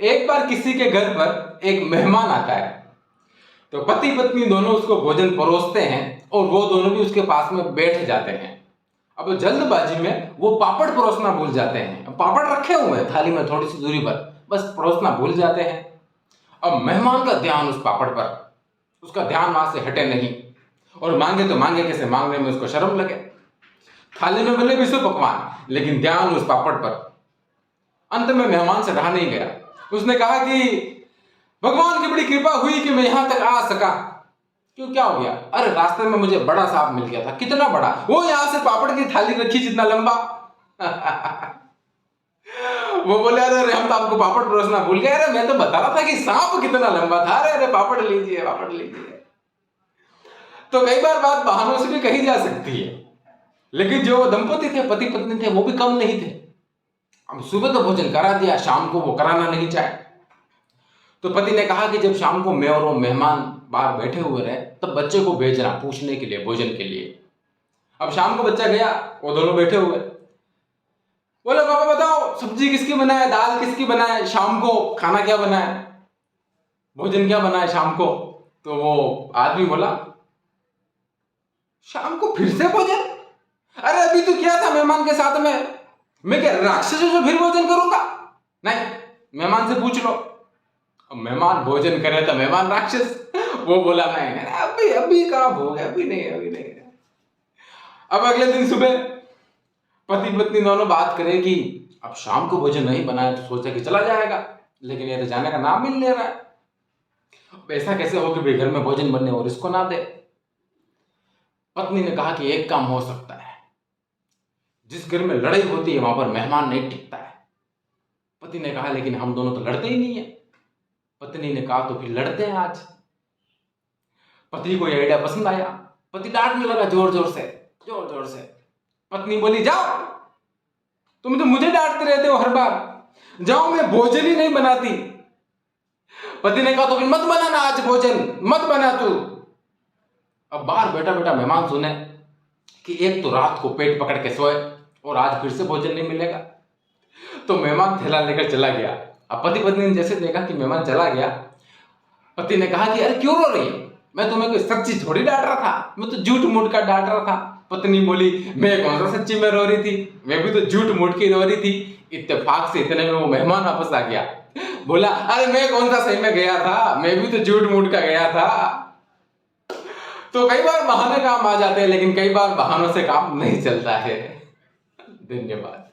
एक बार किसी के घर पर एक मेहमान आता है, तो पति पत्नी दोनों उसको भोजन परोसते हैं और वो दोनों भी उसके पास में बैठ जाते हैं। अब जल्दबाजी में वो पापड़ परोसना भूल जाते हैं। पापड़ रखे हुए हैं थाली में थोड़ी सी दूरी पर, बस परोसना भूल जाते हैं। अब मेहमान का ध्यान उस पापड़ पर, उसका ध्यान वहां से हटे नहीं, और मांगे तो मांगे कैसे, मांगने में उसको शर्म लगे। थाली में भले भी सो पकवान, लेकिन ध्यान उस पापड़ पर। अंत में मेहमान से रहा नहीं गया। उसने कहा कि भगवान की बड़ी कृपा हुई कि मैं यहां तक आ सका। क्यों, क्या हो गया? अरे रास्ते में मुझे बड़ा सांप मिल गया था। कितना बड़ा? वो यहां से पापड़ की थाली रखी जितना लंबा। वो बोले, अरे अरे हम तो आपको पापड़ परोसना भूल गए। अरे मैं तो बता रहा था कि सांप कितना लंबा था। अरे अरे पापड़ लीजिए, पापड़ लीजिए। तो कई बार बात बहानों से भी कही जा सकती है, लेकिन जो दंपति थे, पति पत्नी थे, वो भी कम नहीं थे। अब सुबह तो भोजन करा दिया, शाम को वो कराना नहीं चाहे। तो पति ने कहा कि जब शाम को मैं और वो मेहमान बाहर बैठे हुए रहे, तब बच्चे को भेजना पूछने के लिए, भोजन के लिए। अब शाम को बच्चा गया, वो दोनों बैठे हुए। बोले, पापा बताओ सब्जी किसकी बनाए, दाल किसकी बनाए, शाम को खाना क्या बनाए, भोजन क्या बनाए शाम को? तो वो आदमी बोला, शाम को फिर से भोजन? अरे अभी तो किया था मेहमान के साथ में। मैं क्या राक्षस हूं जो फिर भोजन करूंगा? नहीं, मेहमान से पूछ लो। अब मेहमान भोजन करे तो मेहमान राक्षस? वो बोला, नहीं अभी अभी कहाँ भोग है, अभी नहीं, अभी नहीं। अब अगले दिन सुबह पति पत्नी दोनों बात करें कि अब शाम को भोजन नहीं बनाया, तो सोचा कि चला जाएगा, लेकिन ये तो जाने का नाम ही नहीं ले रहा है। अब ऐसा कैसे हो कि भाई घर में भोजन बनने और इसको ना दे? पत्नी ने कहा कि एक काम हो सकता है, जिस घर में लड़ाई होती है वहां पर मेहमान नहीं टिकता है। पति ने कहा, लेकिन हम दोनों तो लड़ते ही नहीं है। पत्नी ने कहा, तो फिर लड़ते हैं आज। पति को यह आइडिया पसंद आया। पति डांटने लगा जोर जोर से, जोर जोर से। पत्नी बोली, जाओ, तुम तो मुझे डांटते रहते हो हर बार, जाओ, मैं भोजन ही नहीं बनाती। पति ने कहा, तो फिर मत बनाना आज भोजन, मत बना तू। अब बाहर बैठा बैठा मेहमान सुने कि एक तो रात को पेट पकड़ के सोए और आज फिर से भोजन नहीं मिलेगा। तो मेहमान थैला लेकर चला गया। अब पति पत्नी ने जैसे देखा कि मेहमान चला गया, पति ने कहा कि अरे क्यों रो रही है, मैं तुम्हें कोई सच्ची थोड़ी डांट रहा था, मैं तो झूठ मूठ का डांट रहा था। पत्नी बोली, मैं कौन सा सच्ची में रो रही थी, मैं भी तो झूठ मूठ की रो रही थी। इत्तेफाक से इतने में वो मेहमान वापस आ गया। बोला, अरे मैं कौन सा सही में गया था, मैं भी तो झूठ मूठ का गया था। तो कई बार बहाने काम आ जाते हैं, लेकिन कई बार बहानों से काम नहीं चलता है। धन्यवाद।